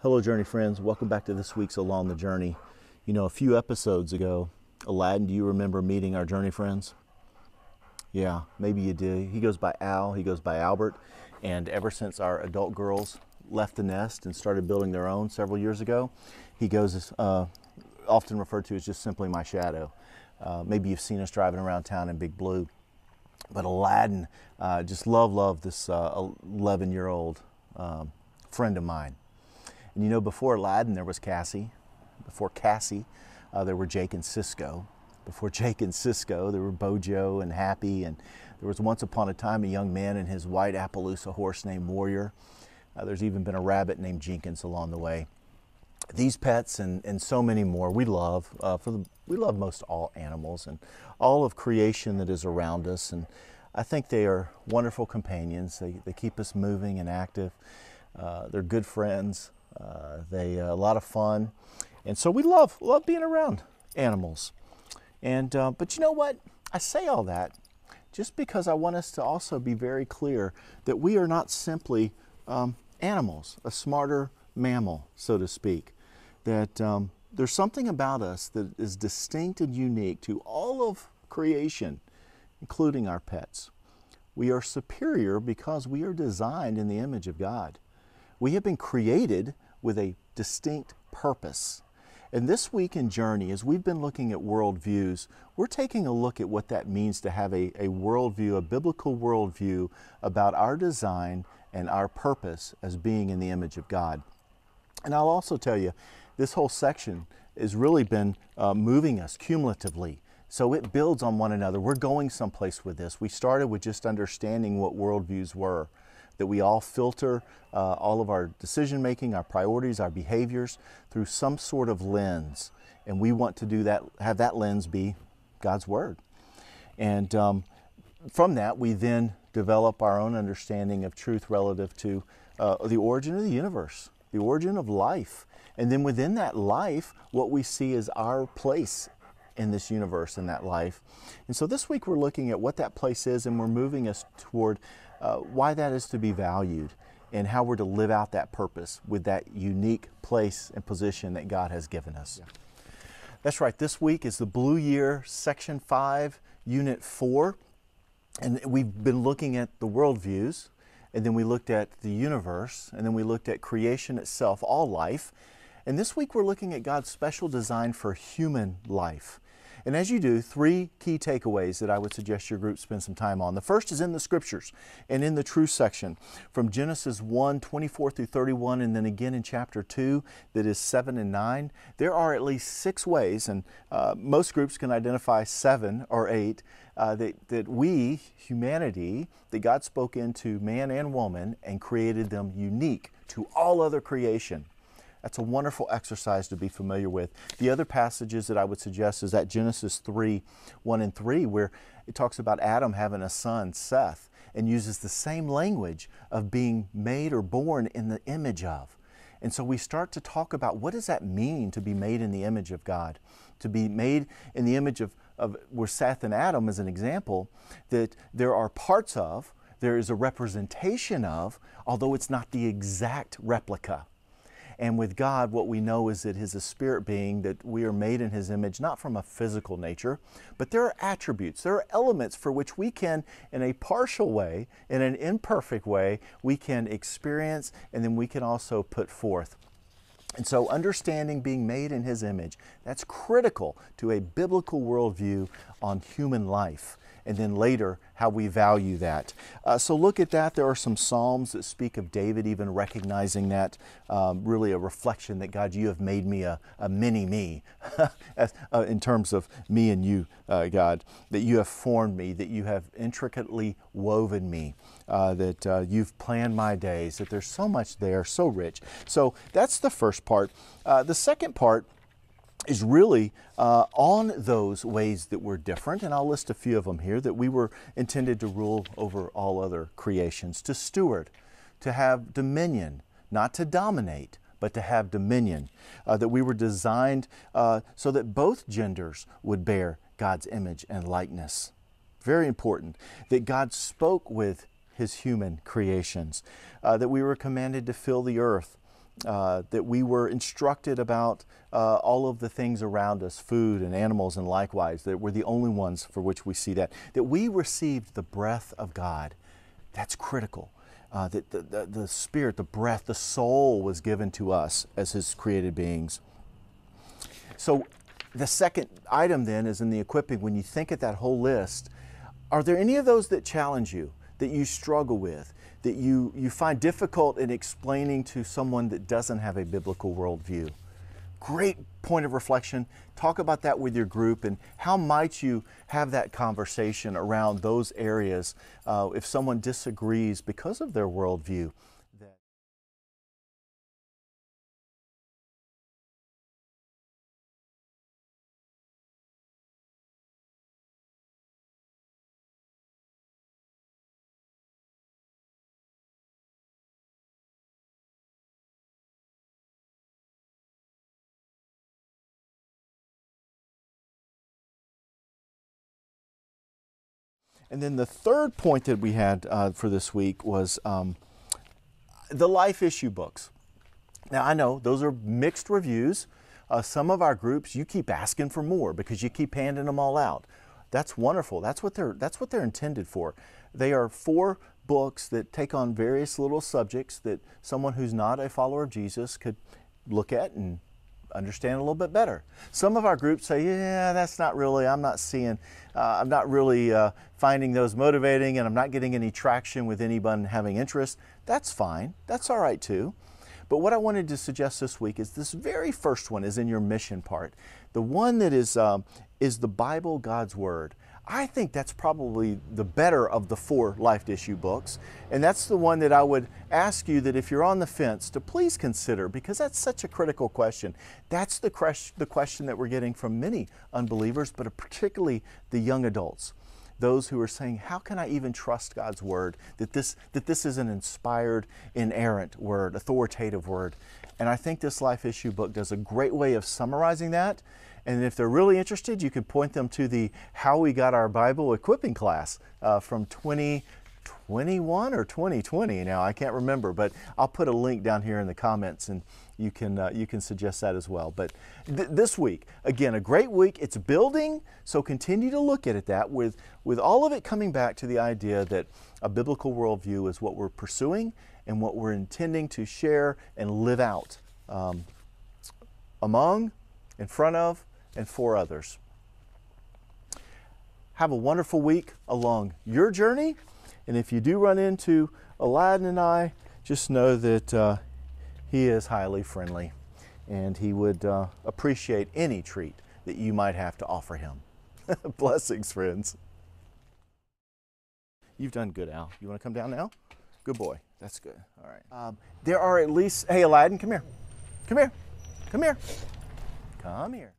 Hello, Journey friends. Welcome back to this week's Along the Journey. You know, a few episodes ago, Aladdin, do you remember meeting our Journey friends? Yeah, maybe you do. He goes by Al, he goes by Albert, and ever since our adult girls left the nest and started building their own several years ago, he goes as often referred to as just simply my shadow. Maybe you've seen us driving around town in Big Blue. But Aladdin, just love this 11-year-old friend of mine. And you know, before Aladdin, there was Cassie. Before Cassie, there were Jake and Cisco. Before Jake and Cisco, there were Bojo and Happy. And there was once upon a time a young man and his white Appaloosa horse named Warrior. There's even been a rabbit named Jenkins along the way. These pets and so many more we love. We love most all animals and all of creation that is around us. And I think they are wonderful companions. They keep us moving and active. They're good friends. They a lot of fun, and so we love being around animals. And but you know what? I say all that just because I want us to also be very clear that we are not simply animals, a smarter mammal, so to speak. That there's something about us that is distinct and unique to all of creation, including our pets. We are superior because we are designed in the image of God. We have been created with a distinct purpose. And this week in Journey, as we've been looking at worldviews, we're taking a look at what that means to have a worldview, a biblical worldview about our design and our purpose as being in the image of God. And I'll also tell you, this whole section has really been moving us cumulatively. So it builds on one another. We're going someplace with this. We started with just understanding what worldviews were, that we all filter all of our decision making, our priorities, our behaviors through some sort of lens. And we want to do that, have that lens be God's Word. And from that, we then develop our own understanding of truth relative to the origin of the universe, the origin of life. And then within that life, what we see is our place in this universe, in that life. And so this week we're looking at what that place is, and we're moving us toward why that is to be valued and how we're to live out that purpose with that unique place and position that God has given us. Yeah. That's right. This week is the Blue Year, Section 5, Unit 4. And we've been looking at the worldviews, and then we looked at the universe, and then we looked at creation itself, all life. And this week we're looking at God's special design for human life. And as you do, 3 key takeaways that I would suggest your group spend some time on. The first is in the Scriptures and in the truth section from Genesis 1, 24 through 31, and then again in chapter 2, that is 7 and 9. There are at least 6 ways, and most groups can identify 7 or 8, that we, humanity, that God spoke into man and woman and created them unique to all other creation. That's a wonderful exercise to be familiar with. The other passages that I would suggest is that Genesis 3, 1 and 3, where it talks about Adam having a son, Seth, and uses the same language of being made or born in the image of. And so we start to talk about what does that mean to be made in the image of God? To be made in the image of where Seth and Adam is an example, that there are parts of, there is a representation of, although it's not the exact replica. And with God, what we know is that He is a spirit being, that we are made in His image, not from a physical nature, but there are attributes, there are elements for which we can, in a partial way, in an imperfect way, we can experience, and then we can also put forth. And so understanding being made in His image, that's critical to a biblical worldview on human life. And then later, how we value that. So look at that. There are some Psalms that speak of David even recognizing that, really a reflection that, God, you have made me a mini-me, in terms of me and you, God, that you have formed me, that you have intricately woven me, that you've planned my days, that there's so much there, so rich. So that's the first part. The second part is really on those ways that we're different, and I'll list a few of them here, that we were intended to rule over all other creations, to steward, to have dominion, not to dominate, but to have dominion, that we were designed so that both genders would bear God's image and likeness. Very important, that God spoke with His human creations, that we were commanded to fill the earth, that we were instructed about all of the things around us, food and animals and likewise, that we're the only ones for which we see that. That we received the breath of God. That's critical. That the spirit, the breath, the soul was given to us as His created beings. So the second item then is in the equipping. When you think at that whole list, are there any of those that challenge you, that you struggle with, that you find difficult in explaining to someone that doesn't have a biblical worldview? Great point of reflection. Talk about that with your group, and how might you have that conversation around those areas if someone disagrees because of their worldview. And then the third point that we had for this week was the life issue books. Now, I know those are mixed reviews. Some of our groups, you keep asking for more because you keep handing them all out. That's wonderful. That's what they're intended for. They are 4 books that take on various little subjects that someone who's not a follower of Jesus could look at and understand a little bit better. Some of our groups say, yeah, that's not really, I'm not really finding those motivating, and I'm not getting any traction with anyone having interest. That's fine. That's all right too. But what I wanted to suggest this week is this very first one is in your mission part. The one that is the Bible, God's Word. I think that's probably the better of the 4 life issue books. And that's the one that I would ask you that if you're on the fence to please consider, because that's such a critical question. That's the question that we're getting from many unbelievers, but particularly the young adults. Those who are saying, how can I even trust God's Word? That this is an inspired, inerrant Word, authoritative Word. And I think this life issue book does a great way of summarizing that. And if they're really interested, you can point them to the How We Got Our Bible Equipping class from 2021 or 2020 now, I can't remember, but I'll put a link down here in the comments and you can suggest that as well. But this week, again, a great week. It's building, so continue to look at it that with all of it coming back to the idea that a biblical worldview is what we're pursuing and what we're intending to share and live out among, in front of, and for others. Have a wonderful week along your journey. And if you do run into Aladdin and I, just know that he is highly friendly and he would appreciate any treat that you might have to offer him. Blessings, friends. You've done good, Al. You want to come down now? Good boy. That's good. All right. There are at least, hey, Aladdin, come here. Come here. Come here. Come here.